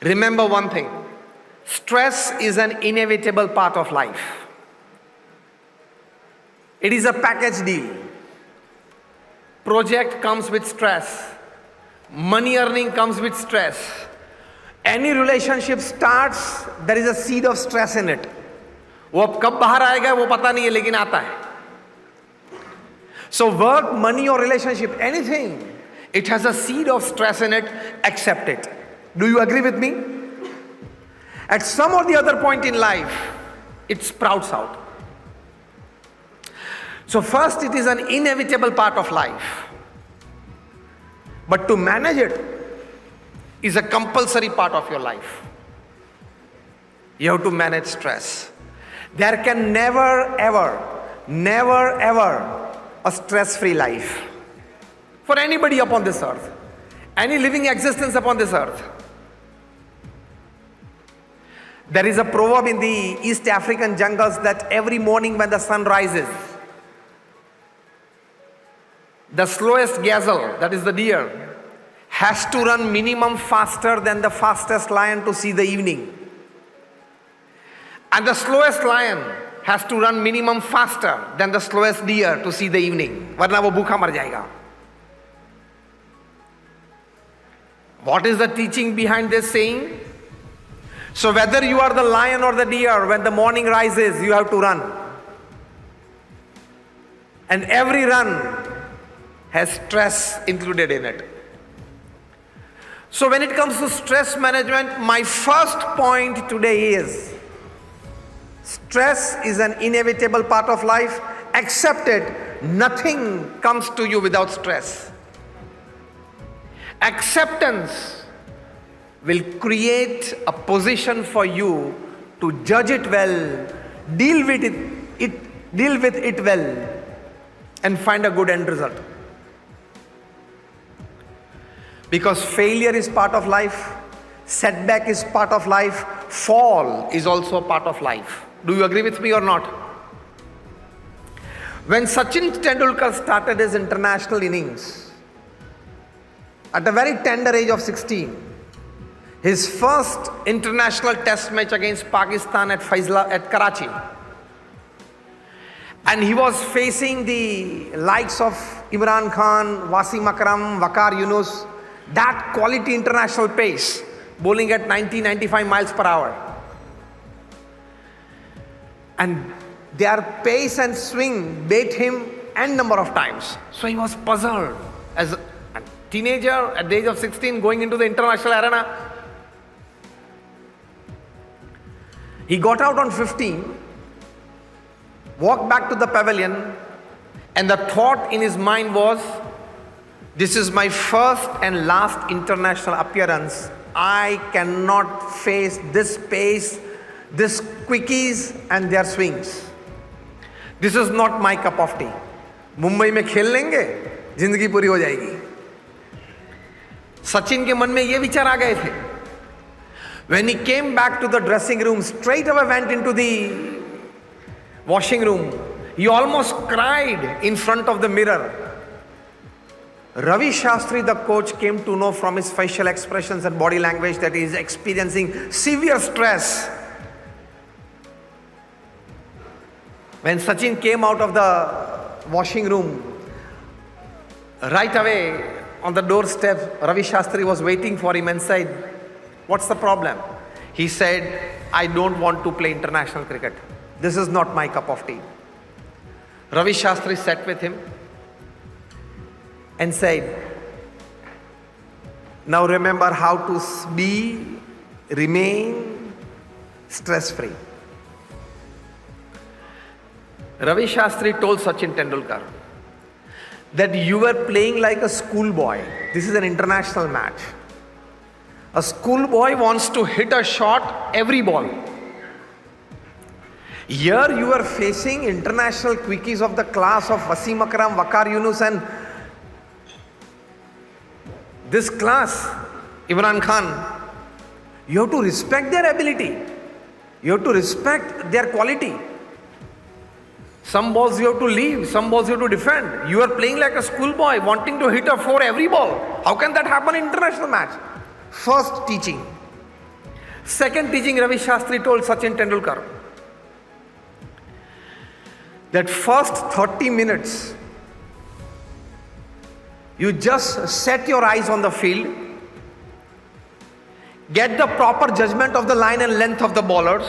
Remember one thing, stress is an inevitable part of life. It is a package deal. Project comes with stress. Money earning comes with stress. Any relationship starts, there is a seed of stress in it. वो अब कब बाहर आएगा वो पता नहीं है, लेकिन आता है. So work, money or relationship, anything, it has a seed of stress in it, accept it. Do you agree with me? At some or the other point in life, it sprouts out. So first, it is an inevitable part of life. But to manage it is a compulsory part of your life. You have to manage stress. There can never ever a stress-free life for anybody upon this earth, any living existence upon this earth. There is a proverb in the East African jungles that every morning when the sun rises, the slowest gazelle, that is the deer, has to run minimum faster than the fastest lion to see the evening. And the slowest lion has to run minimum faster than the slowest deer to see the evening. Varna wo bhukha mar jayega. What is the teaching behind this saying? So whether you are the lion or the deer, when the morning rises, you have to run. And every run has stress included in it. So when it comes to stress management, my first point today is, stress is an inevitable part of life. Accept it. Nothing comes to you without stress. Acceptance will create a position for you to judge it well, deal with it well, and find a good end result. Because failure is part of life, setback is part of life, fall is also a part of life. Do you agree with me or not? When Sachin Tendulkar started his international innings, at a very tender age of 16, his first international test match against Pakistan at Karachi, and he was facing the likes of Imran Khan, Wasim Akram, Waqar Yunus, that quality international pace, bowling at 90-95 miles per hour. And their pace and swing beat him n number of times. So he was puzzled. As a teenager at the age of 16 going into the international arena, he got out on 15, walked back to the pavilion, and the thought in his mind was, this is my first and last international appearance. I cannot face this pace, this quickies and their swings. This is not my cup of tea. Mumbai में खेल लेंगे, जिंदगी पूरी हो जाएगी. सचिन के मन में ये विचार आ गए थे. When he came back to the dressing room, straight away went into the washing room. He almost cried in front of the mirror. Ravi Shastri, the coach, came to know from his facial expressions and body language that he is experiencing severe stress. When Sachin came out of the washing room, right away on the doorstep, Ravi Shastri was waiting for him and said, "What's the problem?" He said, "I don't want to play international cricket. This is not my cup of tea." Ravi Shastri sat with him and said, "Now remember how to remain stress-free." Ravi Shastri told Sachin Tendulkar that you were playing like a schoolboy. This is an international match. A schoolboy wants to hit a shot every ball. Here you are facing international quickies of the class of Wasim Akram, Waqar Yunus, and this class, Imran Khan. You have to respect their ability. You have to respect their quality. Some balls you have to leave, some balls you have to defend. You are playing like a schoolboy wanting to hit a four every ball. How can that happen in international match? First teaching. Second teaching Ravi Shastri told Sachin Tendulkar, that first 30 minutes, you just set your eyes on the field, get the proper judgment of the line and length of the bowlers,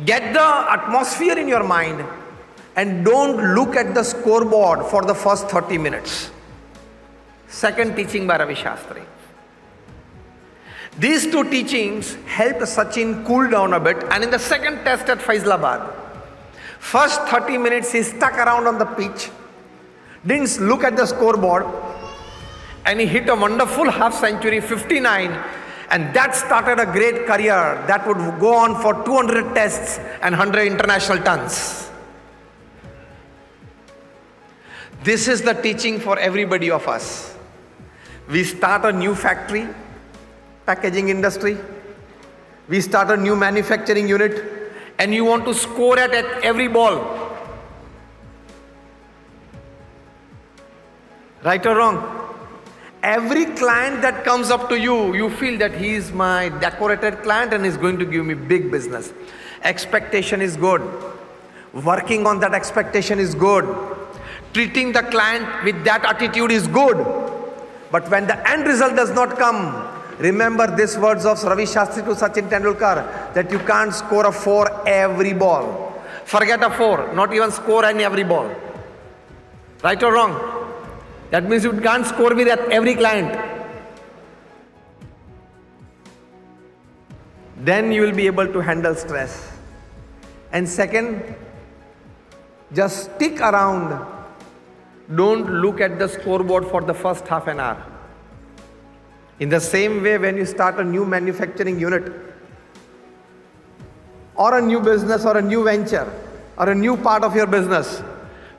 get the atmosphere in your mind, and don't look at the scoreboard for the first 30 minutes. Second teaching by Ravi Shastri. These two teachings helped Sachin cool down a bit, and in the second test at Faisalabad, first 30 minutes he stuck around on the pitch, didn't look at the scoreboard, and he hit a wonderful half century, 59, and that started a great career that would go on for 200 tests and 100 international tons. This is the teaching for everybody of us. We start a new factory, packaging industry. We start a new manufacturing unit, and you want to score at every ball. Right or wrong? Every client that comes up to you, you feel that he is my decorated client and is going to give me big business. Expectation is good. Working on that expectation is good. Treating the client with that attitude is good. But when the end result does not come, remember these words of Ravi Shastri to Sachin Tendulkar, that you can't score a 4 every ball. Forget a 4, not even score any every ball. Right or wrong? That means you can't score with every client. Then you will be able to handle stress. And second, just stick around. Don't look at the scoreboard for the first half an hour. In the same way, when you start a new manufacturing unit, or a new business, or a new venture, or a new part of your business,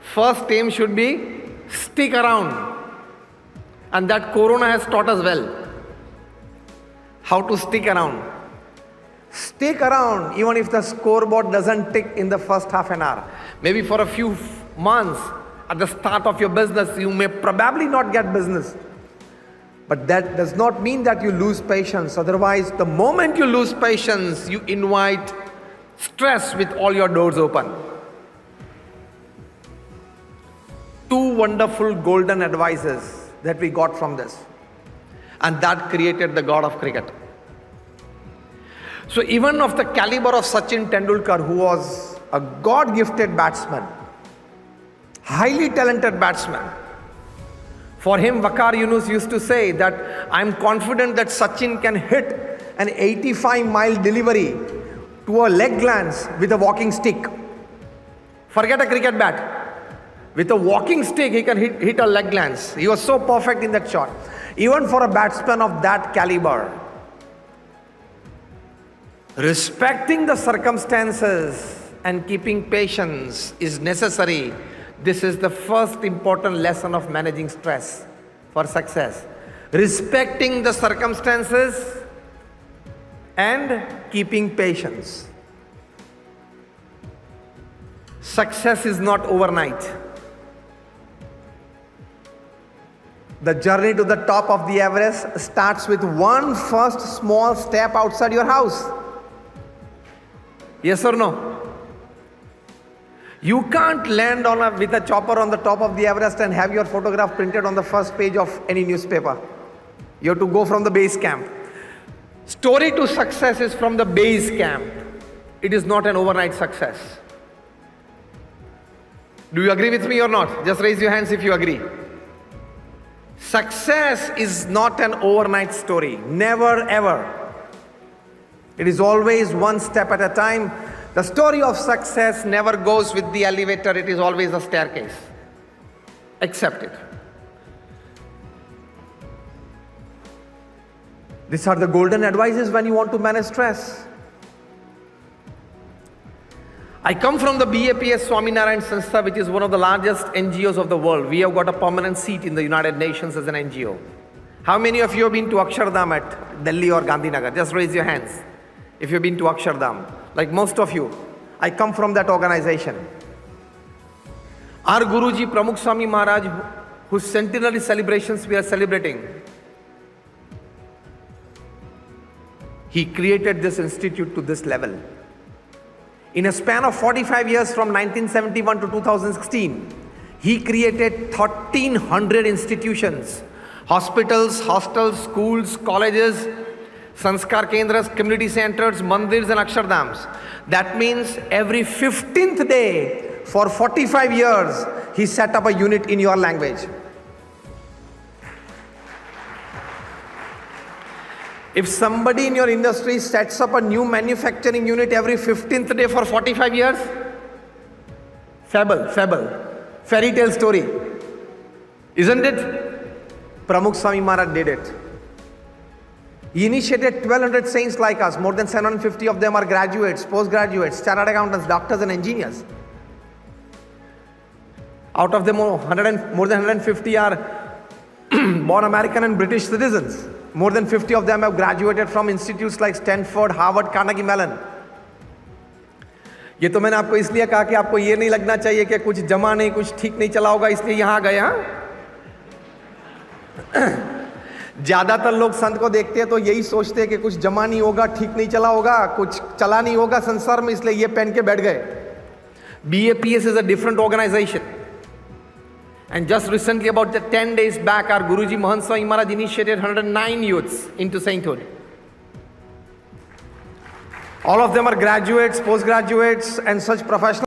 first aim should be stick around. And that Corona has taught us well how to stick around. Stick around even if the scoreboard doesn't tick in the first half an hour. Maybe for a few months at the start of your business, you may probably not get business. But that does not mean that you lose patience. Otherwise, the moment you lose patience, you invite stress with all your doors open. Two wonderful golden advices that we got from this. And that created the god of cricket. So even of the caliber of Sachin Tendulkar, who was a God-gifted batsman, highly talented batsman, for him, Waqar Yunus used to say that I'm confident that Sachin can hit an 85-mile delivery to a leg glance with a walking stick. Forget a cricket bat. With a walking stick, he can hit a leg glance. He was so perfect in that shot. Even for a batsman of that caliber, respecting the circumstances and keeping patience is necessary. This is the first important lesson of managing stress for success. Respecting the circumstances and keeping patience. Success is not overnight. The journey to the top of the Everest starts with one first small step outside your house. Yes or no? You can't land with a chopper on the top of the Everest and have your photograph printed on the first page of any newspaper. You have to go from the base camp. Story to success is from the base camp. It is not an overnight success. Do you agree with me or not? Just raise your hands if you agree. Success is not an overnight story. Never ever. It is always one step at a time. The story of success never goes with the elevator. It is always a staircase. Accept it. These are the golden advices when you want to manage stress. I come from the Baps Swaminarayan Sanstha, which is one of the largest NGOs of the world. We have got a permanent seat in the United Nations as an NGO. How many of you have been to Akshardham at Delhi or Gandhinagar? Just raise your hands if you've been to Akshardham. Like most of you, I come from that organization. Our Guruji Pramukh Swami Maharaj, whose centenary celebrations we are celebrating, He created this institute to this level. In a span of 45 years from 1971 to 2016, he created 1,300 institutions, hospitals, hostels, schools, colleges, sanskar kendras, community centers, mandirs and akshardhams. That means every 15th day for 45 years, he set up a unit in your language. If somebody in your industry sets up a new manufacturing unit every 15th day for 45 years, fable, fairy tale story, isn't it? Pramukh Swami Maharaj did it. He initiated 1200 saints like us. More than 750 of them are graduates, postgraduates, chartered accountants, doctors and engineers. Out of them, more than 150 are born American and British citizens. More than 50 of them have graduated from institutes like Stanford, Harvard, Carnegie Mellon. ये तो मैंने आपको इसलिए कहा कि आपको ये नहीं लगना चाहिए कि कुछ जमा नहीं, कुछ ठीक नहीं चला होगा, इसलिए यहाँ गए. ज्यादातर लोग संत को देखते हैं तो यही सोचते हैं कि कुछ जमा नहीं होगा, ठीक नहीं चला होगा, कुछ चला नहीं होगा संसार में, इसलिए ये पहन के बैठ गए. BAPS is a different organization. And just recently, about 10 days back, our Guruji Mahant Swami Maharaj initiated 109 youths into sainthood. All of them are graduates, postgraduates, and such professionals.